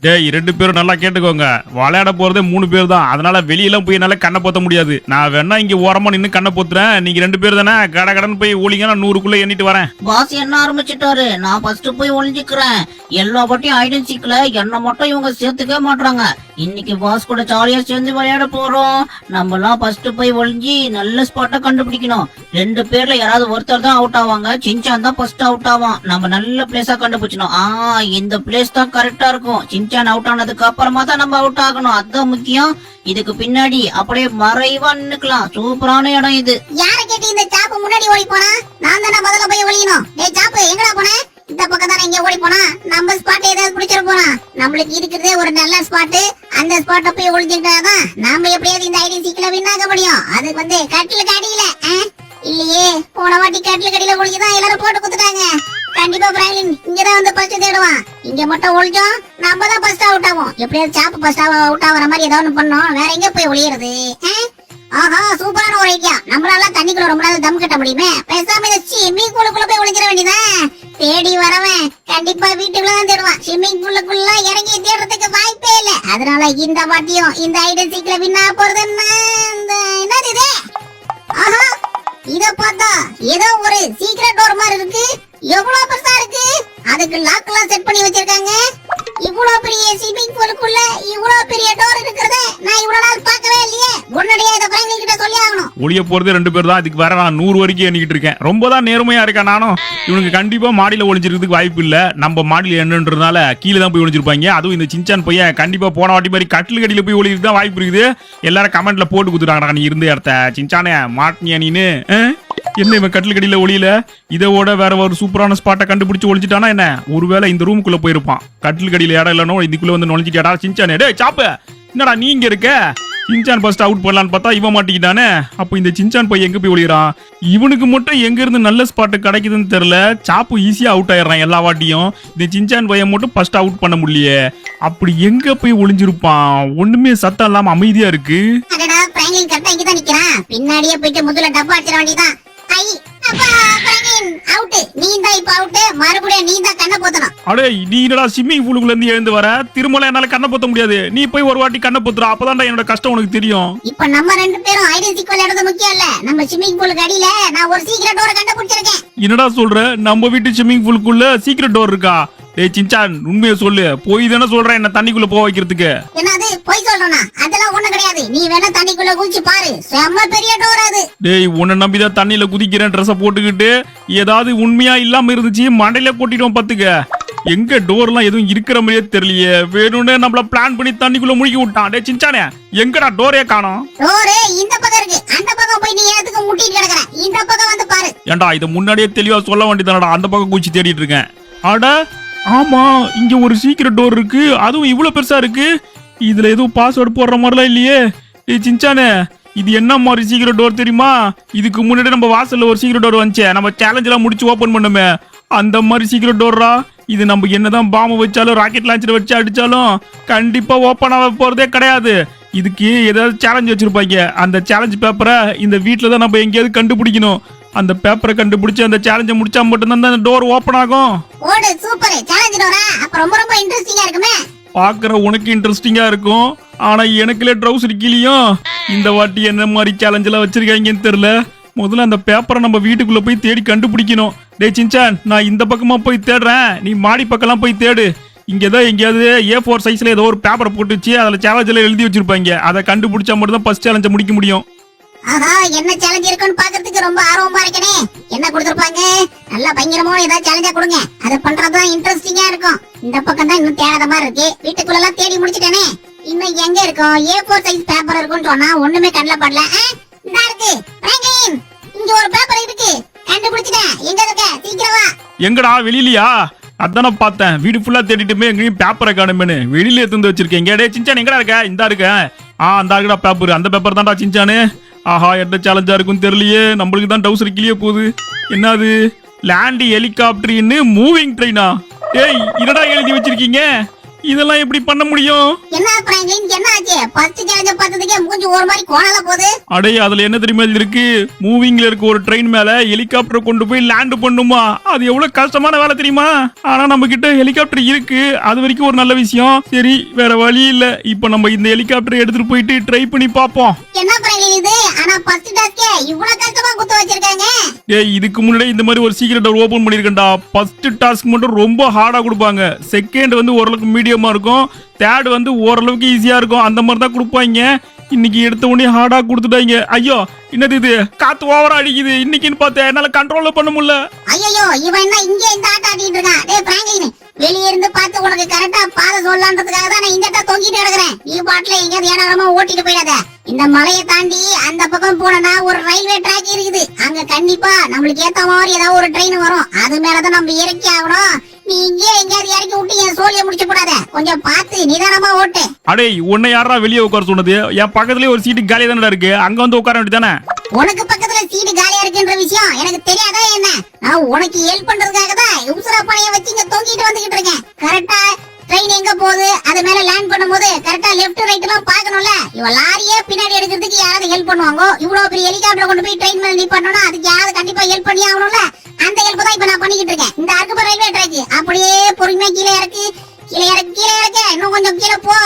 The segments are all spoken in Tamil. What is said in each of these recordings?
டேய் 2 பேரும் நல்லா கேட்டுக்கோங்க. விளையாட போறதே 3 பேர் தான். அதனால வெளியெல்லாம் போய் என்னால கண்ணை பொத்த முடியாது. நான் வேணா இங்க ஓரமா நின்னு கண்ணை பொத்துறேன். நீங்க 2 பேர் தானே கடகடன்னு போய் ஒளிங்க. நான் 100க்குள்ள எண்ணிட்டு வரேன். பாஸ் என்ன ஆரம்பிச்சிட்டாரு. நான் ஃபர்ஸ்ட் போய் ஒளிஞ்சுக்கிறேன். எல்லா வாட்டியும் ஐடன் சீக்ல என்ன மட்டும் இவங்க சேர்த்துக்க மாட்டாங்க. இன்னைக்கு பாஸ் கூட ஜாலியா சேர்ந்து விளையாட போறோம். நம்மலாம் ஃபர்ஸ்ட் போய் ஒளிஞ்சி நல்ல ஸ்பாட்டை கண்டுபிடிக்கணும். 2 பேர்ல யாராவது ஒருத்தர் தான் அவுட் ஆவாங்க. சின்சான் தான் ஃபர்ஸ்ட் அவுட் ஆவான். நம்ம நல்ல பிளேஸா கண்டுபிடிச்சணும். இந்த பிளேஸ் தான் கரெக்டா இருக்கும். சின்சான் அவுட் ஆனதுக்கு அப்புறமா தான் நம்ம அவுட் ஆகணும். அதுதான் முக்கியம். இதுக்கு பின்னாடி அப்படியே மறைவா நின்னுக்கலாம். சூப்பரான இடம் இது. யார கேட்டு இந்த சாப்பு முன்னாடி ஓடி போனா? நான் தானே முதல்ல போய் ஒளியணும். டேய் சாப்பு எங்கடா போன? இந்த பக்கம் தானே இங்க ஓடி போனா? நம்ம ஸ்பாட் ஏதாவது பிடிச்சிட போனா? நம்மளுக்கு இருக்கிறதே ஒரு நல்ல ஸ்பாட். அந்த ஸ்பாட்ட போய் ஒளிஞ்சிட்டாதான் நாம எப்படியாவது இந்த ஐடி சீக்கிரம் வின்னாக முடியும். அதுக்கு வந்து கட்டிலுக்கு அடியில இல்லையே, போன வாட்டி கட்டிலுக்கு அடியில ஒளிஞ்சுதான் எல்லாரும் போட்டு குடுத்துட்டாங்க. கண்டிப்பா பிராங்க்லின் இங்கதான் வந்து ஃபர்ஸ்ட் தேடுவான். இங்க மட்டும் ஒளிஞ்சோம் நம்ம தான் ஃபர்ஸ்ட் அவுட் ஆவோம். எப்படியாவது சாப்பு ஃபர்ஸ்ட் அவுட் ஆகுற மாதிரி ஏதாவது ஒண்ணு பண்ணோம். வேற எங்க போய் ஒளியறது? ஆஹா, சூப்பரான ஒரு ஐடியா. நம்மளால தண்ணிக்குள்ள ரொம்ப நாள் தம் கட்ட முடியுமே. பேசாம இந்த ஸ்விம்மிங் பூலுக்குள்ள போய் ஒளிஞ்சிட வேண்டியதான். தேடி வரவன் கண்டிப்பா வீட்டுக்குள்ளதான் தேடுவான். ஸ்விம்மிங் பூலுக்குள்ள இறங்கி தேடுறதுக்கு வாய்ப்பே இல்ல. அதனால இந்த வாட்டியும் இந்த ஐடன் சீக்ல வின்னா போறது என்னது இது? ஆஹா, இத பார்த்தா ஏதோ ஒரு சீக்ரெட் டோர் மாதிரி இருக்கு. எவ்வளவு பெருசா இருக்கு. அதுக்கு லாக் எல்லாம் செட் பண்ணி வச்சிருக்காங்க. இவ்வளவு பெரிய ஸ்விம்மிங் பூலுக்குள்ள இவ்வளவு பெரிய டோர் இருக்கிறத நான் இவ்வளவு நாள் பார்க்கவே இல்லையே. உடனடியா இத பிராங்க்லின் கிட்ட சொல்லி ஆகணும். ஒளிய போறதே 2 பேர் தான். இதுக்கு வேற நான் 100 வரைக்கும் எண்ணிக்கிட்டு இருக்கேன். ரொம்ப தான் நேர்மையா இருக்கேன் நானும். இவனுக்கு கண்டிப்பா மாடியில ஒளிஞ்சிருக்கிறதுக்கு வாய்ப்பு இல்ல. நம்ம மாடியில என்னன்றதுனால கீழே தான் போய் ஒளிஞ்சிருப்பாங்க. அதுவும் இந்த சின்சான் பையன் கண்டிப்பா போன வாட்டி மாதிரி கட்டில் கடியில போய் ஒளியிருக்கு தான் வாய்ப்பு இருக்குது. எல்லாரும் கமெண்ட்ல போட்டு கொடுத்துட்டாங்கடா நீ இருந்த இடத்த. சின்சானே மாட்டினியா நீனு? என்ன இவன் கட்டில் கடியில ஒளியில இதோட வேற ஒரு சூப்பரான ஸ்பாட்டை கண்டுபிடிச்சு ஒளிச்சிட்டானா என்ன? ஒருவேளை இந்த ரூமுக்குள்ள போயிருப்பான். கட்டில் கடியில இடம் இல்லனோ இதுக்குள்ள வந்து நுழைஞ்சிட்டாடா சின்சானே. டேய் சாப்பு, என்னடா நீ இங்க இருக்க? சின்சான் ஃபர்ஸ்ட் அவுட் பண்ணலான்னு பார்த்தா இவன் மாட்டிக்கிட்டானே. அப்போ இந்த சின்சான் பையன் எங்க போய் ஒளியறான்? இவனுக்கு மட்டும் எங்க இருந்து நல்ல ஸ்பாட் கிடைக்குதுன்னு தெரியல. சாப்பு ஈஸியா அவுட் ஆயிடுறான் எல்லா வாட்டியும். இந்த சின்சான் பையன் மட்டும் ஃபர்ஸ்ட் அவுட் பண்ண முடியலையே. அப்படி எங்க போய் ஒளிஞ்சிருப்பான்? ஒண்ணுமே சத்தம் இல்லாம அமைதியா இருக்கு. அடடா, பிராங்க்லின் கரெக்டா இங்க தான் நிக்கிறான். பின்னாடியே போயிட்டு முதல்ல டப்பா அடிச்சிட வேண்டியதான். ஐ அப்பா, பிராங்க்லின் அவுட். நீ தான் இப்ப அவுட். மறுபடியும் நீ தான் கண்ணை பொத்தணும். அடே நீ என்னடா ஸ்விம்மிங் பூலுக்குள்ள இருந்து எழுந்து வர? திருமலை என்னால கண்ணை பொத்த முடியாது. நீ போய் ஒரு வாட்டி கண்ணை பொத்துறா. அப்பதான்டா என்னோட கஷ்டம் உனக்கு தெரியும். இப்ப நம்ம 2 பேரும் ஐடன் சீக் விளையாடுறது முக்கியம் இல்ல. நம்ம ஸ்விம்மிங் பூலுக்கு அடியில நான் ஒரு சீக்ரெட் டோரை கண்டுபிடிச்சிருக்கேன். என்னடா சொல்ற? நம்ம வீட்டு ஸ்விம்மிங் பூலுக்குள்ள சீக்ரெட் டோர் இருக்கா? டேய் சின்சான், உண்மையை சொல்லு. போய் தானே சொல்றேன் என்ன தண்ணிக்குள்ள போக வைக்கிறதுக்கு. என்னது போய் சொல்றேனா? அதெல்லாம் ஒண்ணு கிடையாது. நீ வேணா தண்ணிக்குள்ள குதிச்சு பாரு. செம்ம பெரிய டோர் அது. டேய் உன்னை நம்பிதான் தண்ணியில குதிக்கிறேன் ட்ரெஸ்ஸ போட்டுக்கிட்டு. ஏதாவது உண்மையா இல்லாம இருந்துச்சு மண்டையில கொட்டிட்டோம் பாத்துக்க. எங்க டோர்லாம் எதுவும் இருக்கிற மாதிரியே தெரியலையே. வேணும்னு நம்மள பிளான் பண்ணி தண்ணிக்குள்ள முழுகி விட்டான். டேய் சின்சானே, எங்கடா டோரே காணோம்? டோரே இந்த பக்கம் இருக்கு. அந்த பக்கம் போய் நீ எதுக்கு முட்டிட்டு கிடக்குற? இந்த பக்கம் வந்து பாரு. ஏன்டா இத முன்னாடியே தெளிவா சொல்ல வேண்டியதானடா. அந்த பக்கம் குச்சி தேடிட்டு இருக்கேன். அட ஆமா, இங்க ஒரு சீக்ரெட் டோர் இருக்கு. அதுவும் இவ்வளவு பெருசா இருக்கு. இதுல எதுவும் பாஸ்வேர்டு போடுற மாதிரிலாம் இல்லையே. ஏய் சின்சானே, இது என்ன மாதிரி சீக்ரெட் டோர் தெரியுமா? இதுக்கு முன்னாடி நம்ம வாசல்ல ஒரு சீக்ரெட் டோர் வந்துச்சு. நம்ம சேலஞ்ச் எல்லாம் முடிச்சு ஓபன் பண்ணுமே, அந்த மாதிரி சீக்ரெட் டோர்ரா. இது நம்ம என்னதான் பாம்பு வச்சாலும் ராக்கெட் லான்ச்சர் வச்சு அடிச்சாலும் கண்டிப்பா ஓபன் ஆக போறதே கிடையாது. இதுக்கு ஏதாவது சேலஞ்ச் வச்சிருப்பாங்க. அந்த சேலஞ்ச் பேப்பரை இந்த வீட்டுல தான் நம்ம எங்கேயாவது கண்டுபிடிக்கணும். அந்த பேப்பரை கண்டுபிடிச்சு அந்த சேலஞ்சை முடிச்சா மட்டும்தான் அந்த டோர் ஓபன் ஆகும். ஓடு, சூப்பர். Challenge Dora? அப்ப ரொம்ப ரொம்ப இன்ட்ரஸ்டிங்கா இருக்குமே. பாக்குற உனக்கு இன்ட்ரெஸ்டிங்கா இருக்கும். ஆனா எனக்குல ட்ரவுசர் கீழியும் இந்த வாட்டி என்ன மாதிரி சேலஞ்ச் எல்லாம் வச்சிருக்காங்கன்னு தெரியல. முதல்ல அந்த பேப்பரை நம்ம வீட்டுக்குள்ள போய் தேடி கண்டுபிடிக்கணும். டேய் சின்சான், நான் இந்த பக்கமா போய் தேடுறேன். நீ மாடி பக்கம்லாம் போய் தேடு. இங்கதான் எங்கேயாவது A4 சைஸ்ல ஏதோ ஒரு பேப்பரை போட்டு வச்சு அதுல சேலஞ்ச் எல்லாம் எழுதி வச்சிருப்பாங்க. அதை கண்டுபிடிச்சா மட்டும் தான் ஃபர்ஸ்ட் சேலஞ்சை முடிக்க முடியும். ஆஹா, என்ன சேலஞ்ச் இருக்குன்னு பாக்குறதுக்கு ரொம்ப ஆர்வமா இருக்கனே. என்ன கொடுத்திருப்பாங்க? நல்ல பயங்கரமான ஏதாவது சேலஞ்சா கொடுங்க. அத பண்றதுதான் இன்ட்ரெஸ்டிங்கா இருக்கும். இந்த பக்கம் தான் இன்னும் தேடாத மாதிரி இருக்கு. வீட்டுக்குள்ள எல்லாம் தேடி முடிச்சிட்டேனே. இன்னும் எங்க இருக்கும்? A4 சைஸ் பேப்பர் இருக்குன்னு சொன்னா ஒண்ணுமே கண்ணுல படல. இந்த இருக்கு பிராங்க்லின், இங்க ஒரு பேப்பர் இருக்கு. கண்டுபிடிச்சிட்டேன். எங்க இருக்க? சீக்கிரம் வா. எங்கடா? வெளியிலயா? அதான பார்த்தேன். வீடு ஃபுல்லா தேடிட்டுமே எங்கேயும் பேப்பரை காணுமேனு வெளியில எடுத்து வச்சிருக்கேன். டேய் சின்சான், எங்கடா இருக்க? இந்தா இருக்க. அந்த இருக்குடா பேப்பர். அந்த பேப்பர் தான்டா சின்சானு. ஆஹா, என்ன சேலஞ்சா இருக்குன்னு தெரியலையே. நம்மளுக்கு தான் டவுசர் கிளியே போகுது. என்னது? லேண்ட் ஹெலிகாப்டர்னு மூவிங் ட்ரெயினா? ஏய், என்னடா எழுதி வச்சிருக்கீங்க? இதெல்லாம் எப்படி பண்ண முடியும்? என்ன பிராங்க்லின் என்ன ஆச்சு? ஃபர்ஸ்ட் சேலஞ்ச பார்த்ததுக்கே மூஞ்சி ஒரு மாதிரி கோணலா போகுது. அடே அதுல என்ன தெரியுமா இருக்கு? மூவிங்ல இருக்க ஒரு ட்ரெயின் மேல ஹெலிகாப்டர் கொண்டு போய் லேண்ட் பண்ணுமா? அது எவ்வளவு கஷ்டமான வேலை தெரியுமா? ஆனா நம்ம கிட்ட ஹெலிகாப்டர் இருக்கு, அது வரைக்கும் ஒரு நல்ல விஷயம். சரி வேற வழி இல்ல, இப்ப நம்ம இந்த ஹெலிகாப்டர் எடுத்துட்டு போயிட்டு ட்ரை பண்ணி பாப்போம். என்ன பிராங்க்லின் இது? ஆனா ஃபர்ஸ்ட் டாஸ்கே இவ்வளவு கஷ்டமா குத்து வச்சிருக்காங்க. ஏய் இதுக்கு முன்னாடி இந்த மாதிரி ஒரு சீக்ரெட் டோர் ஓபன் பண்ணிருக்கேன்டா. ஃபர்ஸ்ட் டாஸ்க் மட்டும் ரொம்ப ஹார்டா கொடுப்பாங்க, செகண்ட் வந்து ஓரளவுக்கு மீடியமா இருக்கும், தேர்ட் வந்து ஓரளவுக்கு ஈஸியா இருக்கும். அந்த மாதிரி தான் கொடுப்பாங்க. இன்னைக்கு எடுத்த உடனே ஹார்டா கொடுத்துட்டாங்க. ஐயோ என்னது இது? காத்து ஓவரா அடிக்குது. இன்னைக்குன்னு பார்த்தேன் என்னால கண்ட்ரோல் பண்ண முடியல. ஐயோ இவன் என்ன இங்க இந்த ஆட்ட ஆடிட்டு இருக்கான்? டேய் பிராங்க்லின், வெளிய இருந்து பார்த்து உனக்கு கரெக்டா பாதை சொல்லலான்றதுக்காக தான் நான் இந்த ஆட்ட தொங்கிட்டு கிடக்குறேன். நீ பாட்டுல எங்கேயாவது ஏடாரமா ஓட்டிட்டு போயிடாத. இந்த மலையை தாண்டி அந்த பக்கம் போனா ஒரு ரயில்வே ட்ராக் இருக்குது. அங்க கண்டிப்பா நம்மளுக்கு ஏத்த மாதிரி ஏதாவது ஒரு ட்ரெயின் வரும். அது மேலதான் நம்ம இறக்கி ஆகணும். நீ இங்கே எங்கேயாவது இறக்கி விட்டு என் சோழிய முடிச்சு கூடாத. கொஞ்சம் பார்த்து நிதானமா ஓட்டு. அடே உன்னை யாரா வெளியே உட்கார சொன்னது? என் பக்கத்துலயே ஒரு சீட்டு காலியா தானே இருக்கு, அங்க வந்து உட்கார வேண்டியதானே? உனக்கு பக்கத்துல சீட்டு காலியா இருக்குன்ற விஷயம் எனக்கு தெரியாதா என்ன? நான் உனக்கு ஹெல்ப் பண்றதுக்காக தான் உசுரா பணைய வச்சு இங்க தொங்கிட்டு வந்துகிட்டு இருக்கேன். கரெக்டா ட்ரெயின் எங்க போகுது அது மேல லேண்ட் பண்ணும்போது கரெக்டா லெஃப்ட் ரைட் எல்லாம் பாக்கணும்ல. இவ லாரியே பின்னாடி எடுக்கிறதுக்கு யாராவது ஹெல்ப் பண்ணுவாங்க? இவ்வளவு பெரிய ஹெலிகாப்டர் கொண்டு போய் ட்ரெயின் மேல நிப்பாட்டணும், அதுக்கு யாராவது கண்டிப்பா ஹெல்ப் பண்ணி ஆகணும்ல. அந்த ஹெல்ப் தான் இப்ப நான் பண்ணிக்கிட்டு இருக்கேன். இந்த அர்க்குபர் ரயில்வே ட்ராக் அப்படியே பொறுமையா கீழே இறக்கு, கீழே இறக்கு, கீழே இறக்கு, இன்னும் கொஞ்சம் கீழே போ.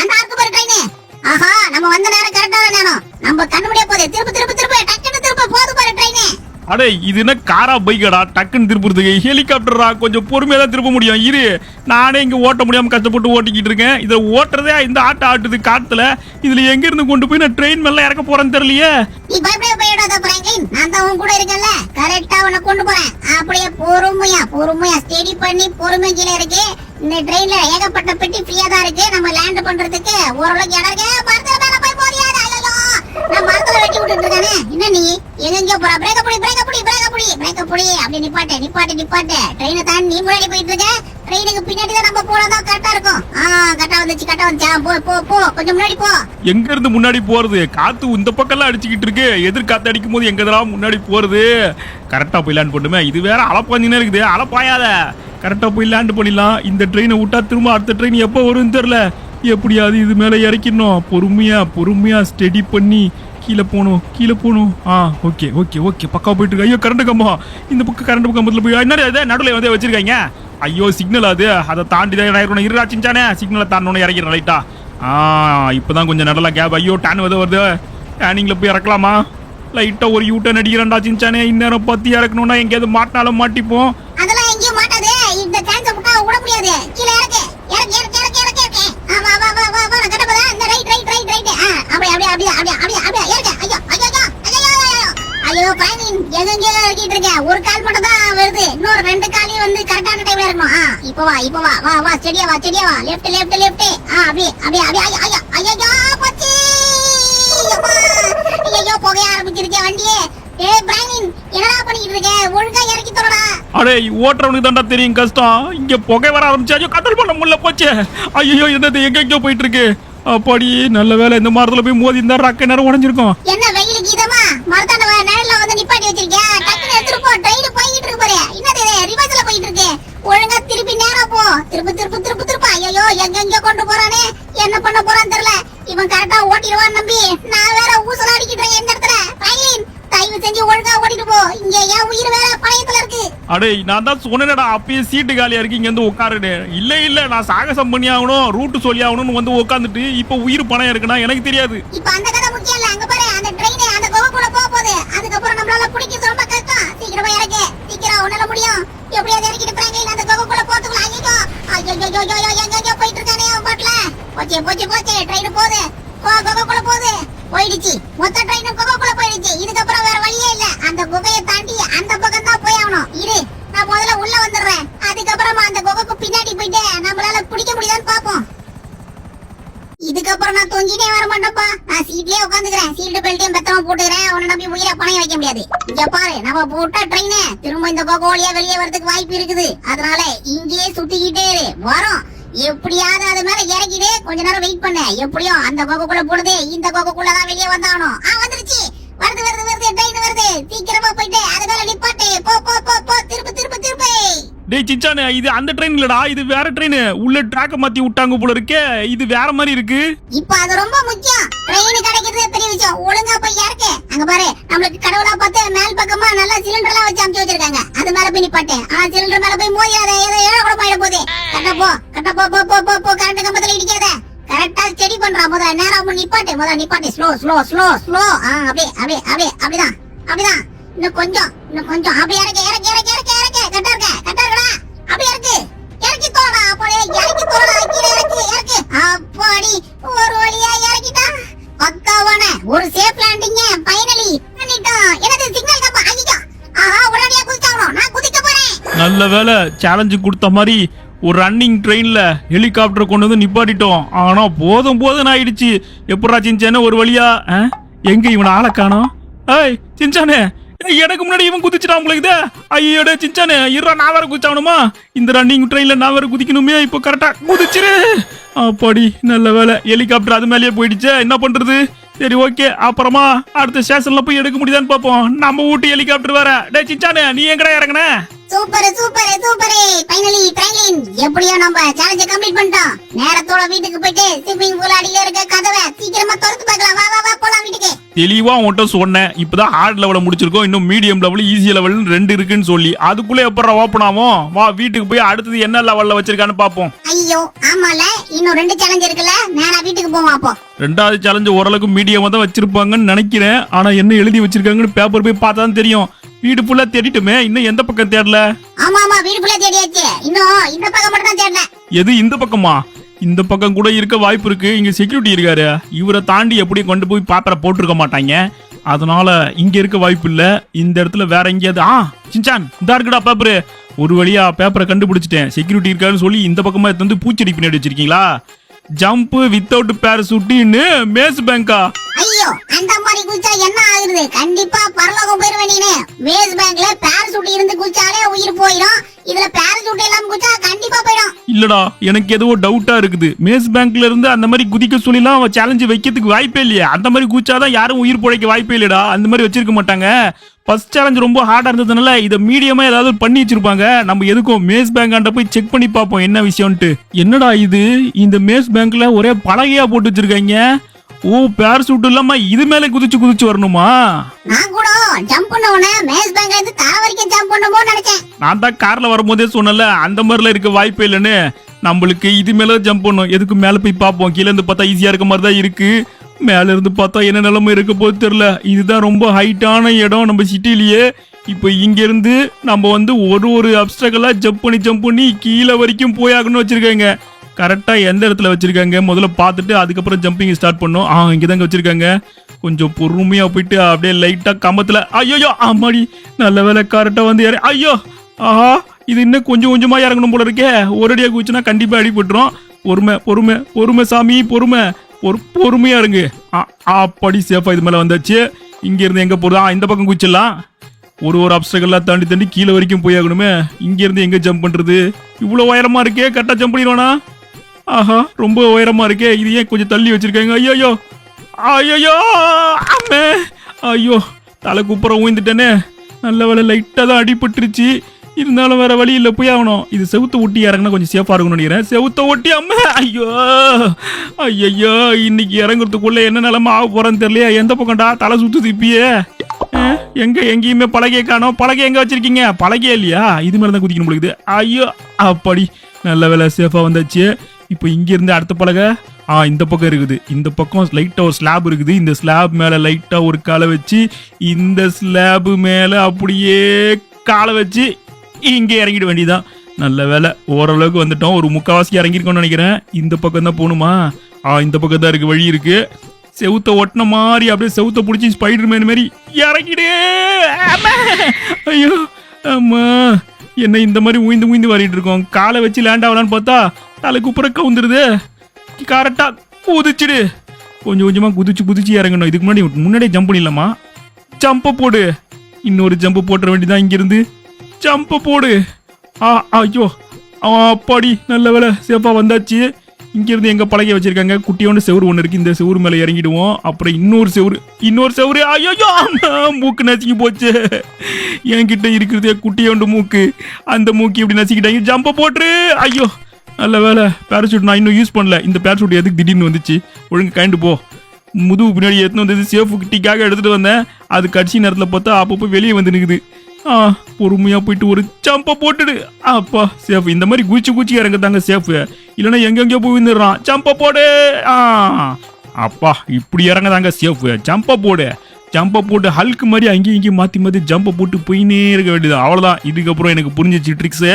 அந்த அர்க்குபர் ட்ரெயின். ஆஹா நம்ம வந்த நேரம் கரெக்டான நேரம். நம்ம கண்ணு முடிய போகுது. திருப்பு திருப்பு திருப்பு டக்குன்னு திருப்பு போது பாரு ட்ரெயின். அடே இது என்ன காரா பைக்கடா டக்குன்னு திருப்புறதுக்கு? ஹெலிகாப்டரா கொஞ்சம் பொறுமையா தான் திருப்ப முடியும். இரு நானே இங்க ஓட்ட முடியாம கஷ்டப்பட்டு ஓட்டிக்கிட்டு இருக்கேன். இதை ஓட்டுறதே இந்த ஆட்ட ஆட்டுது காத்துல. இதுல எங்க இருந்து கொண்டு போய் நான் ட்ரெயின் மேல இறக்க போறேன்னு தெரியலையே. நீ பயப்படாத பிராங்க்லின், நான் தான் உன் கூட இருக்கேன்ல. கரெக்டா உன்னை கொண்டு போறேன். அப்படியே பொறுமையா பொறுமையா ஸ்டெடி பண்ணி பொறுமை கீழே இருக்கு. இந்த ட்ரெயின்ல ஏகப்பட்ட பெட்டி ஃப்ரீயா தான் இருக்கு. நம்ம லேண்ட் பண்றதுக்கு ஓரளவுக்கு இடம் இருக்கு. மரத்துல மேல போய் போறியா? ஐயோ நான் மரத்துல வெட்டி விட்டுட்டு இருக்கானே. என்ன நீ எங்க போற? பிரேக்க புடி பிரேக்க புடி பிரேக்க புடி பிரேக்க புடி. அப்படி நிப்பாட்டு நிப்பாட்டு நிப்பாட்டு. ட்ரெயினை தாண்டி நீ முன்னாடி போயிட்டு இருக்க. ட்ரெயினுக்கு பின்னாடி தான் நம்ம போனதான் கரெக்டா இருக்கும். கரெக்டா வந்துச்சு கரெக்டா வந்துச்சா? போ போ போ கொஞ்சம் முன்னாடி போ. எங்க இருந்து முன்னாடி போறது? காத்து இந்த பக்கம் எல்லாம் அடிச்சுக்கிட்டு இருக்கு. எதிர் காத்து அடிக்கும் போது எங்கதான் முன்னாடி போறது? கரெக்டா போய் லேண்ட் பண்ணுமே. இது வேற அலப்பாஞ்சினே இருக்குது. அலப்பாயாத கரெக்டா போய் லேண்ட் பண்ணிடலாம். இந்த ட்ரெயினை விட்டா திரும்ப அடுத்த ட்ரெயின் எப்போ வரும்னு தெரியல. எப்படியாவது இது மேல இறக்கிடணும். பொறுமையா பொறுமையா ஸ்டெடி பண்ணி கீழே போகணும் கீழே போகணும். ஓகே ஓகே ஓகே பக்கா போயிட்டு இருக்கு. ஐயோ கரண்ட் கம்பம். இந்த பக்கம் கரண்ட் கம்பத்துல போய் என்ன நடுவில் வந்து வச்சிருக்காங்க. ஐயோ சிக்னல் அது, அதை தாண்டி தான் இறக்கணும். இருராச்சிச்சானே சிக்னலை தாண்டணும் இறக்கிறேன் லைட்டா. இப்போதான் கொஞ்சம் நடலா கேப். ஐயோ டேன் வருது. டேனிங்ல போய் இறக்கலாமா? லைட்டா ஒரு யூ டர்ன் அடிக்கிறேன்டா சின்சானே. இந்நேரம் பத்தி இறக்கணும்னா எங்கேயாவது மாட்டினாலும் மாட்டிப்போம். அதெல்லாம் எங்கேயும் மாட்டாதே. இந்த சான்ஸ் விட்டா விட முடியாது. கீழே இறக்கு இறக்கு இறக்கு இறக்கு இறக்கு இறக்கு. வா வா வா வா வா கட்ட போதா. இந்த ரைட் ரைட் ரைட் ரைட். அப்படியே அப்படியே அப்படியே அப்படியே அப்படியே அப்படியே இறக்கு. ஐயோ ஐயோ ஐயோ ஐயோ பிராங்க்லின் எங்கெங்கயோ இறக்கிட்டு இருக்கேன். ஒரு கால் மட்டும் தான் வருது. இன்னொரு ரெண்டு காலையும் வந்து கரெக்டான டைம்ல இருக்கணும். இப்போ வா இப்போ வா வா வா ஸ்டெடியா வா ஸ்டெடியா வா. Left left left. அப்படியே அப்படியே அப்படியே. ஐயோ ஐயோ ஐயோ போச்சு. ஐயோ புகைய ஆரம்பிச்சிருக்கே வண்டியே. ஏய் பிராங்க்லின் என்னடா பண்ணிட்டு இருக்க? ஒழுங்கா இறக்கி தரடா. அடே ஓட்டுறவனுக்கு தான்டா தெரியும் கஷ்டம். இங்க புகை வர ஆரம்பிச்சு. ஐயோ கண்ட்ரோல் பண்ண முடியல போச்சு. ஐயோ என்னது எங்கெங்கயோ போயிட்டு இருக்கு. அப்பாடி நல்ல வேலை இந்த மரத்துல போய் மோதி இந்த ரக்க நேரம் உடைஞ்சிருக்கும். என்ன வெயிலுக்கு இதமா மரத்தாண்ட நேரல வந்து நிப்பாட்டி வச்சிருக்கியா? டக்குனு எடுத்துட்டு போ. ட்ரெயின் போயிட்டு இருக்கு பாரு. என்னது ரிவர்ஸ்ல போயிட்டு இருக்கு. ஒழுங்கா திருப்பி நேரா போ. திருப்பு திருப்பு திருப்பு திருப்பு. ஐயோ எங்க கொண்டு போறானே. என்ன பண்ண போறான்னு தெரியல. இவன் கரெக்டா ஓட்டிடுவான்னு நம்பி நான் வேற ஊசல அடிக்கிட்டேன் இந்த இடத்துல. பிராங்க்லின் தயவு செஞ்சு ஒழுங்கா ஓட்டிட்டு போ. இங்க என் உயிர் வேற பழையத்துல இருக்கு. அடே நான் தான் சொன்னேடா அப்பயே சீட்டு காலியா இருக்கு இங்க வந்து உட்காருடு. இல்ல நான் சாகசம் பண்ணி ஆகணும் ரூட் சொல்லி ஆகணும்னு வந்து உட்காந்துட்டு இப்ப உயிர் பணம் இருக்குன்னா எனக்கு தெரியாது. இப்ப அந்த கதை முக்கியம் இல்ல. அங்க பாரு அந்த ட்ரெயின் அந்த கோவக்குள்ள போக போகுது. அதுக்கப்புறம் நம்மளால பிடிக்கிறது ரொம்ப கஷ்டம். சீக்கிரமா இறக்கு. சீக்கிரம் உன்னால முடியும். எப்படியாவது இறக்கிட்டு பிராங்க்லின் அந்த கோவக்குள்ள போறதுக்குள்ள. ஐயோ எங்க போயிட்டு இருக்கானே அவன் பாட்டுல. போச்சு போச்சு போச்சு. ட்ரெயின் போகுது. கோவக்குள்ள போகுது. போயிடுச்சு. மொத்த ட்ரெயினும் குகைக்குள்ள போயிடுச்சு. இதுக்கப்புறம் வேற வழியே இல்ல. அந்த குகையை தாண்டி அந்த பக்கம் தான் போய் ஆகணும். இரு நான் முதல்ல உள்ள வந்துடுறேன். அதுக்கப்புறமா அந்த குகைக்கு பின்னாடி போயிட்டு நம்மளால பிடிக்க முடியுதான்னு பாப்போம். இதுக்கப்புறம் நான் தொங்கிட்டே வர மாட்டேன்ப்பா. நான் சீட்லயே உட்காந்துக்கிறேன். சீல்டு பெல்ட்டையும் பெத்தமா போட்டுக்கிறேன். உன்னை நம்பி உயிரை பணைய வைக்க முடியாது. இங்க பாரு நம்ம போட்டா ட்ரெயின் திரும்ப இந்த குகை வழியா வெளியே வரதுக்கு வாய்ப்பு இருக்குது. அதனால இங்கேயே சுத்திக்கிட்டே வரோம். எப்படியாவது அது மேல இறக்கிடு. கொஞ்ச நேரம் வெயிட் பண்ண. எப்படியும் அந்த கோகுக்குள்ள போடுது. இந்த கோகுக்குள்ளதான் வெளியே வந்தாகணும். வந்துருச்சு. வருது வருது வருது ட்ரெயின் வருது. சீக்கிரமா போயிட்டு அது மேல நிப்பாட்டு. போ போ போ போ. திருப்பு திருப்பு திருப்பு. டேய் சிச்சானே, இது அந்த ட்ரெயின் இல்லடா, இது வேற ட்ரெயின். உள்ள ட்ராக்க மாத்தி விட்டாங்க போல இருக்கே. இது வேற மாதிரி இருக்கு. இப்ப அது ரொம்ப முக்கியம். ட்ரெயின் கிடைக்கிறது பெரிய விஷயம். ஒழுங்கா போய் இறக்கு. அங்க பாரு, நம்மளுக்கு கடவுளா பார்த்து மேல் பக்கமா நல்லா சிலிண்டர் எல்லாம் வச்சு அமுச்சு வச்சிருக்காங்க. அது மேல போய் நிப்பாட்டு. ஆனா சிலிண்டர் மேல போய் மோதியாத, ஏதோ ஏழை கூட போயிட போகுது. கரெக்டா போ போ போ போ போ. கரண்ட் கம்பத்துல இடிக்காத. கரெக்டா ஸ்டடி பண்றா. முதல்ல நேரா நிப்பாட்டு. முதல்ல நிப்பாட்டு. Slow slow slow slow. அப்படியே அப்படியே அப்படியே அப்படிதான் அப்படிதான். இன்னும் கொஞ்சம் அப்படியே இறக்கு இறக்கு இறக்கு இறக்கு இறக்கு. கரெக்டா இருக்கடா. அப்படியே இறக்கு. இறக்கி தோடா. அப்படியே இறக்கி தோடா. கீழே இறக்கு இறக்கு. அப்பாடி, ஒரு வழியா இறக்கிட்டா. பக்காவான ஒரு சேஃப் லேண்டிங் ஃபைனலி பண்ணிட்டோம். எனக்கு சிக்னல் கம்பா. ஐயோ, ஆஹா, உடனடியா குதிச்சாகணும். நான் குதிக்க போறேன். நல்ல வேலை, சேலஞ்சு கொடுத்த மாதிரி ஒரு ரன்னிங் ட்ரெயின்ல ஹெலிகாப்டர் கொண்டு வந்து நிப்பாட்டிட்டோம். ஆனா போதும் ஆயிடுச்சு. எப்படா சின்சானே ஒரு வழியா? எங்க இவனை ஆளை காணோம்? ஏய் சின்சானே, எனக்கு முன்னாடி இவன் குதிச்சிட்டான் உங்களுக்கு. ஐயோட சின்சானே, இருறா, நான் வேற குதிச்சாகணுமா? இந்த ரன்னிங் ட்ரெயின்ல நான் வேற குதிக்கணுமே. இப்போ கரெக்டா குதிச்சிரு. அப்பாடி, நல்ல வேலை, ஹெலிகாப்டர் அது மேலேயே போயிடுச்சு. என்ன பண்றது? சரி, ஓகே, அப்புறமா அடுத்த ஸ்டேஷன்ல போய் எடுக்க முடியுதான்னு பாப்போம். நம்ம ஊட்டி ஹெலிகாப்டர் வேற. டே சின்சானே, நீ எங்கடா இறங்குன? Super super super. Finally train எப்படியோ நம்ம சேலஞ்ச கம்ப்ளீட் பண்ணிட்டோம். நேரத்தோட வீட்டுக்கு போயிட்டு ஸ்விமிங் பூல் அடியில இருக்க கதவை சீக்கிரமா திறந்து பார்க்கலாம். வா வா வா, போலாம் வீட்டுக்கு. தெளிவா உன்கிட்ட சொன்னேன். இப்பதான் ஹார்ட் லெவல முடிச்சிருக்கோம். இன்னும் மீடியம் லெவல், ஈஸி லெவல் 2 இருக்குன்னு சொல்லி. அதுக்குள்ள எப்பறா ஓபன் ஆகும்? வா வீட்டுக்கு போய் அடுத்தது என்ன லெவல்ல வச்சிருக்கான்னு பாப்போம். ஐயோ ஆமால, இன்னும் 2 சேலஞ்ச் இருக்குல்ல. நேரா வீட்டுக்கு போவோம். அப்போ ரெண்டாவது சேலஞ்ச் ஓரளவுக்கு மீடியமா தான் வச்சிருப்பாங்கன்னு நினைக்கிறேன். ஆனா என்ன எழுதி வச்சிருக்காங்கன்னு பேப்பர் போய் பார்த்தா தான் தெரியும். வீடு ஃபுல்லா தேடிட்டுமே, இன்னும் எந்த பக்கம் தேடல? ஆமா ஆமா, வீடு ஃபுல்லா தேடியாச்சு. இன்னும் இந்த பக்கம் மட்டும் தான் தேடல. எது இந்த பக்கமா? இந்த பக்கம் கூட இருக்க வாய்ப்பு இருக்கு. இங்க செக்யூரிட்டி இருக்காரு. இவரை தாண்டி எப்படி கொண்டு போய் பேப்பரை போட்டிருக்க மாட்டாங்க. அதனால இங்க இருக்க வாய்ப்பு இல்ல. இந்த இடத்துல வேற எங்கேயாவது. சின்சான், இதா இருக்குடா பேப்பரு. ஒரு வழியா பேப்பரை கண்டுபிடிச்சிட்டேன். செக்யூரிட்டி இருக்காருன்னு சொல்லி இந்த பக்கமா எடுத்து வந்து பூச்செடி பின்னாடி வச்சிருக்கீங்களா? ஜம்ப் வித்தவுட் பேரசூட்டின்னு மேஸ் பேங்கா? ஐயோ, அந்த மாதிரி குச்சா என்ன ஆகுது? கண்டிப்பா பரலோகம் போயிருவேன் நீனு. மேஸ் பேங்க்ல பேரசூட் இருந்து குச்சாலே உயிர் போயிடும். இதுல பேரசூட் எல்லாம் குச்சா கண்டிப்பா போயிடும். இல்லடா, எனக்கு ஏதோ டவுட்டா இருக்குது. மேஸ் பேங்க்ல இருந்து அந்த மாதிரி குதிக்க சொல்லிலாம் அவன் சேலஞ்சு வைக்கிறதுக்கு வாய்ப்பே இல்லையே. அந்த மாதிரி குச்சாதான் யாரும் உயிர் பிழைக்க வாய்ப்பே இல்லடா. அந்த மாதிரி வச்சிருக்க மாட்டாங்க. ஃபர்ஸ்ட் சேலஞ்ச் ரொம்ப ஹார்டா இருந்ததுனால இதை மீடியமா ஏதாவது பண்ணி வச்சிருப்பாங்க. நம்ம எதுக்கும் மேஸ் பேங்காண்ட போய் செக் பண்ணி பார்ப்போம் என்ன விஷயம்ட்டு. என்னடா இது, இந்த மேஸ் பேங்க்ல ஒரே பலகையா போட்டு வச்சிருக்காங்க. ஓ, பேரசூட் இல்லாம இது மேல குதிச்சு வரணுமா? நான் கூட ஜம்ப் பண்ண உடனே மேஸ் பேங்க்ல இருந்து தர வரைக்கும் ஜம்ப் பண்ணுமோ நினைச்சேன். நான் தான் கார்ல வரும்போதே சொன்னல, அந்த மாதிரிலாம் இருக்க வாய்ப்பே இல்லைன்னு. நம்மளுக்கு இது மேல ஜம்ப் பண்ணும். எதுக்கு மேல போய் பார்ப்போம். கீழே இருந்து பார்த்தா ஈஸியா இருக்க மாதிரி தான் இருக்கு. மேல இருந்து பார்த்தா என்ன நிலைமை இருக்க போது தெரியல. இதுதான் ரொம்ப ஹைட்டான இடம் நம்ம சிட்டிலேயே. இப்போ இங்க இருந்து நம்ம வந்து ஒரு அப்ஸ்டக்கலா ஜம்ப் பண்ணி கீழே வரைக்கும் போயாகணும்னு வச்சிருக்காங்க. கரெக்டா எந்த இடத்துல வச்சிருக்காங்க முதல்ல பார்த்துட்டு அதுக்கப்புறம் ஜம்பிங் ஸ்டார்ட் பண்ணும். இங்கதாங்க வச்சிருக்காங்க. கொஞ்சம் பொறுமையா போயிட்டு அப்படியே லைட்டா கம்பத்துல. ஐயோ ஆமாடி, நல்ல வேலை கரெக்டா வந்து ஐயோ, ஆஹா, இது இன்னும் கொஞ்சமா இறங்கணும் போல இருக்கே. ஒரடியா குதிச்சுனா கண்டிப்பா அடிபட்டுரும். பொறுமை சாமி, பொறுமையா இருங்க. அப்படி சேஃபா இது மேல வந்தாச்சு. இங்க இருந்து எங்க போறதா? இந்த பக்கம் குதிச்சிடலாம். ஒரு அப்ஸ்டக்கெல்லாம் தாண்டி கீழே வரைக்கும் போயாகணுமே. இங்க இருந்து எங்க ஜம்ப் பண்றது? இவ்வளவு உயரமா இருக்கே, கரெக்டா ஜம்ப் பண்ணிடுவானா? ஆஹா, ரொம்ப உயரமா இருக்கே. இது ஏன் கொஞ்சம் தள்ளி வச்சிருக்காங்க? ஐயோ அம்மே, ஐயோ, தலை குப்புறம் ஊந்துட்டேனே. நல்ல வேலை லைட்டா தான் அடிபட்டுருச்சு. இருந்தாலும் வேற வழி இல்லை, போய் ஆகணும். இது செவுத்த ஒட்டி இறங்கினா கொஞ்சம் சேஃபா இருக்கும்னு நினைக்கிறேன். செவுத்த ஒட்டி அம்மா, ஐயோ, இன்னைக்கு இறங்குறதுக்குள்ள என்ன நிலைமை ஆக போறேன்னு தெரியலையா? எந்த பக்கம்டா தலை சுத்துது இப்பயே? எங்கேயுமே பலகையை காணோம். பலகை எங்க வச்சிருக்கீங்க? பலகையே இல்லையா? இது மேல தான் குதிக்கணும் போலுக்குது. ஐயோ, அப்படி நல்ல வேலை சேஃபா வந்தாச்சு. இப்போ இங்க இருந்து அடுத்த பலகை இந்த பக்கம் இருக்குது. இந்த பக்கம் லைட்டா ஒரு ஸ்லாப் இருக்குது. இந்த ஸ்லாப் மேல லைட்டா ஒரு காலை வச்சு இந்த ஸ்லாப் மேல அப்படியே காலை வச்சு இங்க இறங்கிட வேண்டியதான். நல்ல வேலை ஓரளவுக்கு வந்துட்டோம். ஒரு முக்காவாசி இறங்கிருக்கோம்னு நினைக்கிறேன். இந்த பக்கம் தான் போகணுமா? இந்த பக்கம் தான் இருக்கு, வழி இருக்கு. செவுத்த ஒட்டின மாதிரி அப்படியே செவுத்த பிடிச்சி ஸ்பைடர் மேன் மாதிரி இறங்கிடு. ஐயோ அம்மா, என்ன இந்த மாதிரி ஊய்ந்து வரிட்டு இருக்கோம். காலை வச்சு லேண்ட் ஆகலான்னு பார்த்தா தலைக்கு உப்புற கவுந்துருது. கரெக்டா குதிச்சுடு. கொஞ்சமா குதிச்சு இறங்கணும். இதுக்கு முன்னாடியே ஜம்ப் பண்ணிடலாமா? ஜம்ப போடு. இன்னொரு ஜம்பு போட்டுற வேண்டியதான். இங்கிருந்து ஜம்ப போடு. ஐயோ, அப்பாடி நல்ல வேலை சேஃபா வந்தாச்சு. இங்க இருந்து எங்க பழகி வச்சிருக்காங்க. குட்டியோண்டு செவுரு ஒண்ணு இருக்கு, இந்த செவுரு மேல இறங்கிடுவோம். அப்புறம் இன்னொரு செவுரு. ஐயோ மூக்கு நசுக்கி போச்சு. என்கிட்ட இருக்கிறதே குட்டியோண்டு மூக்கு, அந்த மூக்கு இப்படி நசுக்கிட்டாங்க. ஜம்ப போட்டுரு. ஐயோ நல்ல வேலை, பேராசூட் நான் இன்னும் யூஸ் பண்ணல. இந்த பேராசூட் எதுக்கு திடீர்னு வந்துச்சு? ஒழுங்கு கைண்டு போ. முதுகு பின்னாடி எடுத்துன்னு வந்தது சேஃபு கிட்டிக்காக எடுத்துட்டு வந்தேன். அது கடைசி நேரத்தில் பார்த்தா அப்பப்போ வெளியே வந்து நிற்குது. பொறுமையா போயிட்டு ஒரு ஜம்பை போட்டுடு. அப்பா சேஃப் இந்த மாதிரி குச்சி இறங்குதாங்க சேஃப், இல்லைன்னா எங்கெங்கயோ போய் விழுந்துடுறான். ஜம்பை போடு. அப்பா இப்படி இறங்குதாங்க சேஃப். ஜம்பை போட்டு ஹல்க் மாதிரி அங்கேயும் இங்கேயும் மாற்றி ஜம்பை போட்டு போயினே இருக்க வேண்டியது. அவ்வளோதான். இதுக்கப்புறம் எனக்கு புரிஞ்சிச்சு ட்ரிக்ஸு.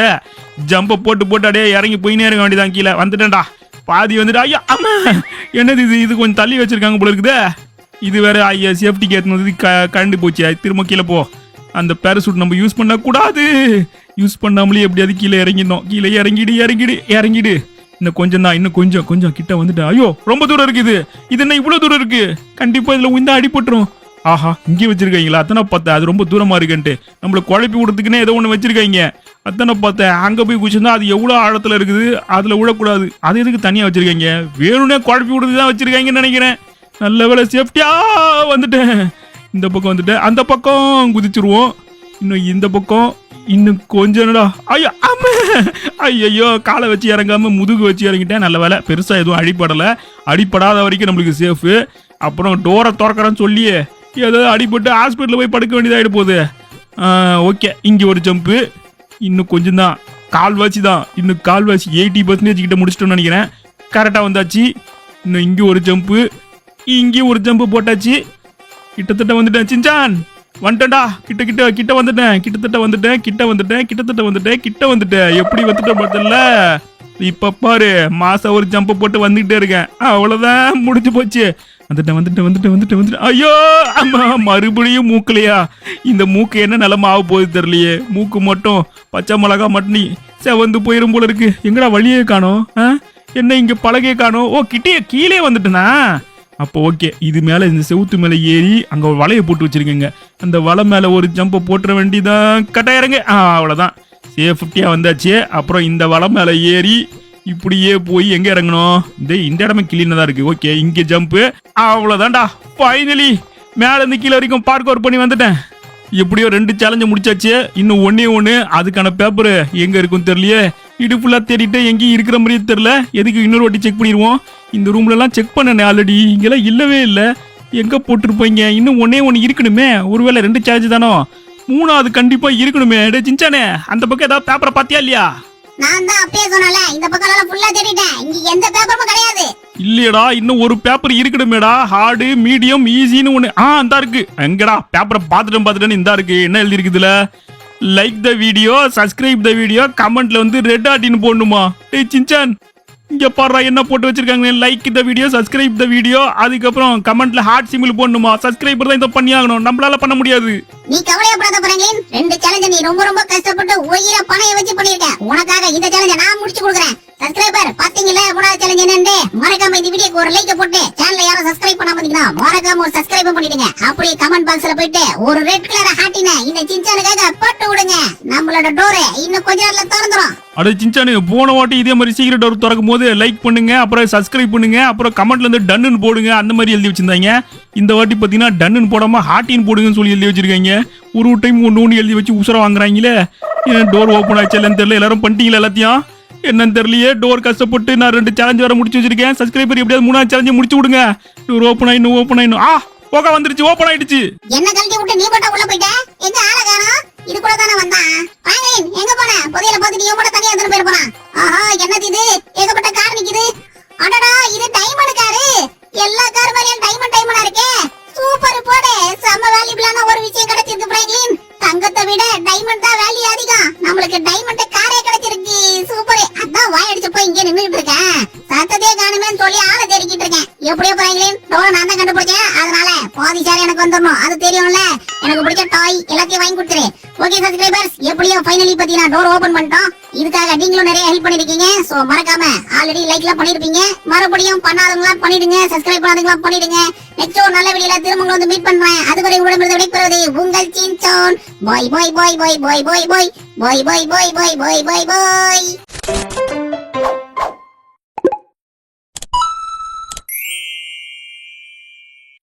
ஜம்பை போட்டு அடையே இறங்கி போயினே இருக்க வேண்டியதான். கீழே வந்துட்டேன்டா, பாதி வந்துட்டு. ஐயா அம்மா என்னது இது கொஞ்சம் தள்ளி வச்சிருக்காங்க போல இருக்குது. இது வேற ஐயா சேஃப்டிக்கு ஏற்றுனது கண்டு போச்சு. திரும்ப கீழே போ. அந்த பேராசூட் நம்ம யூஸ் பண்ணக்கூடாது. யூஸ் பண்ணாமலே எப்படியாவது கீழே இறங்கிடணும். கீழே இறங்கிடு. இன்னும் கொஞ்சம் தான், இன்னும் கொஞ்சம் கிட்ட வந்துட்டேன். ஐயோ ரொம்ப தூரம் இருக்குது. இது என்ன இவ்வளோ தூரம் இருக்கு? கண்டிப்பா இதுல உயிர்ந்தா அடிபட்டுரும். ஆஹா இங்கே வச்சிருக்காங்களா? அத்தனை பார்த்தேன் அது ரொம்ப தூரமா இருக்குன்ட்டு நம்மளை குழப்பி விடுறதுக்குன்னே ஏதோ ஒன்று வச்சிருக்காங்க. அத்தனை பார்த்தேன். அங்கே போய் குச்சிருந்தா அது எவ்வளோ ஆழத்தில் இருக்குது, அதில் விழக்கூடாது. அது எதுக்கு தனியாக வச்சிருக்காங்க? வேணும்னே குழப்பி விடுறது தான் வச்சிருக்காங்கன்னு நினைக்கிறேன். நல்ல வேலை சேஃப்டியா வந்துட்டேன். இந்த பக்கம் வந்துட்டேன், அந்த பக்கம் குதிச்சிருவோம். இன்னும் இந்த பக்கம் இன்னும் கொஞ்சம்டா. ஐயோ ஆமா, ஐயோ காலை வச்சு இறங்காம முதுகு வச்சு இறங்கிட்டேன். நல்ல வேலை பெருசா எதுவும் அடிப்படாத வரைக்கும் நம்மளுக்கு சேஃபு. அப்புறம் டோரை திறக்கிறேன்னு சொல்லி ஏதாவது அடிபட்டு ஹாஸ்பிட்டலில் போய் படுக்க வேண்டியதாகிட போகுது. ஓகே இங்கே ஒரு ஜம்ப்பு. இன்னும் கொஞ்சம் தான், கால்வாசி தான். இன்னும் கால்வாசி 80% கிட்ட முடிச்சிட்டோம்னு நினைக்கிறேன். கரெக்டாக வந்தாச்சு. இன்னும் இங்கே ஒரு ஜம்ப்பு, இங்கேயும் ஒரு ஜம்ப்பு போட்டாச்சு. கிட்டத்தட்ட வந்துட்டேன். சிஞ்சான் வந்துட்டேன்டா. கிட்ட வந்துட்டேன். எப்படி வந்துட்டேன் பார்த்தல. இப்ப பாரு மாசம் ஒரு ஜம்ப போட்டு வந்துகிட்டே இருக்கேன். அவ்வளவுதான் முடிஞ்சு போச்சு. வந்துட்டேன். ஐயோ அம்மா மறுபடியும் மூக்கலையா? இந்த மூக்கு என்ன நிலமா ஆக போகுது தெரியலையே. மூக்கு மட்டும் பச்சை மிளகா மட்டும் செவந்து போயிரும் போல இருக்கு. எங்கடா வழியே காணோம்? என்ன இங்க பழகையே காணோம்? ஓ கீழே வந்துட்டேனா? அப்போ ஓகே, இது மேலே இந்த செவுத்து மேலே ஏறி அங்கே ஒரு வலையை போட்டு வச்சிருக்கேங்க. அந்த வலை மேலே ஒரு ஜம்பை போட்டுற வேண்டிதான். கட்டாயிரங்க. அவ்வளோதான், சேஃப்டியாக வந்தாச்சு. அப்புறம் இந்த வலை மேலே ஏறி இப்படியே போய் எங்கே இறங்கணும்? இந்த இடமே கிளீனாக தான் இருக்குது. ஓகே இங்கே ஜம்ப்பு. அவ்வளோதான்டா, ஃபைனலி மேலேருந்து கீழே வரைக்கும் பார்க் அவுட் பண்ணி வந்துட்டேன். எப்படியோ 2 சேலஞ்சை முடிச்சாச்சு. இன்னும் ஒன்று அதுக்கான பேப்பரு எங்கே இருக்குன்னு தெரியலையே. இது ஃபுல்லாக தேடிட்டு எங்கேயும் இருக்கிற மாதிரியே தெரில. எதுக்கு இன்னொரு வாட்டி செக் பண்ணிடுவோம். இந்த ரூம்லலாம் செக் பண்ணனே ஆல்ரெடி, இங்கெல்லாம் இல்லவே இல்லை. எங்கே போட்டிருப்பீங்க? இன்னும் ஒன்று இருக்கணுமே. ஒருவேளை 2 சேலஞ்சு தானோ, 3வது கண்டிப்பாக இருக்கணுமே. டே சின்சானே, அந்த பக்கம் ஏதாவது பேப்பரை பார்த்தியா இல்லையா? நான் தான் அப்பவே சொன்னல, இந்த பக்கம் எல்லாம் ஃபுல்லா தேடிட்டேன். இங்க எந்த பேப்பரும் கிடையாது. இல்லையடா, இன்னும் ஒரு பேப்பர் இருக்கணுமேடா. ஹார்டு, மீடியம், ஈஸின்னு ஒன்று. இந்த இருக்கு. எங்கடா பேப்பரை பார்த்துட்டேன்னு இந்த இருக்கு. என்ன எழுதி இருக்குதுல? Like the video, subscribe the video, கமெண்ட்ல வந்து ரெட் ஆட்டின்னு போடணுமா? டேய் சின்சான் இங்க பாடுறா என்ன போட்டு வச்சிருக்காங்க. Like the video, subscribe the video, அதுக்கப்புறம் கமெண்ட்ல ஹார்ட் சிம்பிள் போடணுமா? சப்ஸ்கிரைபர் தான் இதை பண்ணி ஆகணும், நம்மளால பண்ண முடியாது. நீ கவலையப்படாத பிரங்கிலின். 2 சேலஞ்ச் நீ ரொம்ப கஷ்டப்பட்டு உயிரை பணைய வச்சு பண்ணிருக்க. உனக்காக இந்த சேலஞ்ச நான் முடிச்சு கொடுக்குறேன். சப்ஸ்கிரைபர் பாத்தீங்களா 3வது சேலஞ்ச் என்னன்னு? மறக்காம இந்த வீடியோக்கு ஒரு லைக் போட்டு சேனலை யாரும் சப்ஸ்கிரைப் பண்ணாம இருந்தீங்கன்னா மறக்காம ஒரு சப்ஸ்கிரைப் பண்ணிடுங்க. அப்படியே கமெண்ட் பாக்ஸ்ல போயிட்டு ஒரு ரெட் கலர் ஹார்ட்டின இந்த சின்சானுக்காக போட்டு விடுங்க. நம்மளோட டோரை இன்னும் கொஞ்ச நேரத்துல திறந்துரும். அட சின்சானு, போன வாட்டி இதே மாதிரி சீக்கிரம் டோர் திறக்கும் போது லைக் பண்ணுங்க, அப்புறம் சப்ஸ்கிரைப் பண்ணுங்க, அப்புறம் கமெண்ட்ல இருந்து டன்னு போடுங்க, அந்த மாதிரி எழுதி வச்சிருந்தாங்க. இந்த வாட்டி பாத்தீங்கன்னா டன்னு போடாம ஹார்ட்டின் போடுங்கன்னு சொல்லி எழுதி வச்சிருக்காங்க. ஒரு டைம் ஒன்று எழுதி வச்சு உசுர வாங்குறாங்களே. டோர் ஓப்பன் ஆச்சு இல்லைன்னு தெரியல. எல்லாரும் பண்ணிட்டீங்களா எல்லாத்தையும்? என்னன்னு தெரியலையே. டோர் கஷ்டப்பட்டு நான் 2 சேலஞ்ச் வர முடிச்சு வச்சிருக்கேன். சப்ஸ்கிரைபர் எப்படியாவது 3வது சேலஞ்சை முடிச்சு விடுங்க. டோர் ஓப்பன் ஆயிடும். போக வந்துருச்சு, ஓப்பன் ஆயிடுச்சு. என்ன கழட்டி விட்டு நீ போட்டா உள்ள போயிட்ட? எங்க ஆள காணோம்? இது கூட தானே வந்தான். பாங்கலின் எங்க போன? புதையல பார்த்துட்டு இவன் கூட தனியா எடுத்து போயிருப்பான். என்னது இது? ஏகப்பட்ட கார் நிக்குது. அடடா, இது டைமண்ட் காரு. எல்லா கார் மாதிரியும் டைமண்டா இருக்கே. சூப்பர் போடு. செம்ம வேல்யூபிளான ஒரு விஷயம் கிடைச்சிருக்கு பிராங்க்லின். தங்கத்தை விட டைமண்ட் தான் வேல்யூ அதிகம். நம்மளுக்கு டைமண்ட் காரே கிடைச்சிருக்கு. சூப்பர். அதான் வாய் அடிச்சு போய் இங்க நின்னுட்டு இருக்கேன். சத்ததே காணுமேன்னு சொல்லி ஆளை தேடிக்கிட்டு இருக்கேன். எப்படியோ பிராங்க்லின், டோர் நான் தான் கண்டுபிடிச்சேன். அதனால பாதி ஷேர் எனக்கு வந்துடணும். அது தெரியும்ல. எனக்கு பிடிச்ச டாய் எல்லாத்தையும் வாங்கி கொடுத்துரு. ஓகே சப்ஸ்கிரைபர்ஸ், எப்படியோ ஃபைனலி பாத்தீங்கன்னா டோர் ஓபன் பண்ணிட்டோம். இதுக்காக நீங்களும் நிறைய ஹெல்ப் பண்ணிருக்கீங்க. சோ மறக்காம ஆல்ரெடி லைக்லாம் பண்ணிருப்பீங்க, மறுபடியும் பண்ணாதவங்களா பண்ணிடுங்க, சப்ஸ்கிரைப் பண்ணாதவங்களா பண்ணிடுங்க. நெக்ஸ்ட் ஒரு நல்ல வீடியோல திரும்ப வந்து மீட் பண்றேன். அதுவரை உங்களிடமிருந்து விடைபெறுவது உங்கள் சின்சான். பாய் பாய் பாய் பாய் பாய் பாய் பாய் பாய் பாய் பாய் பாய் பாய் பாய் பாய்.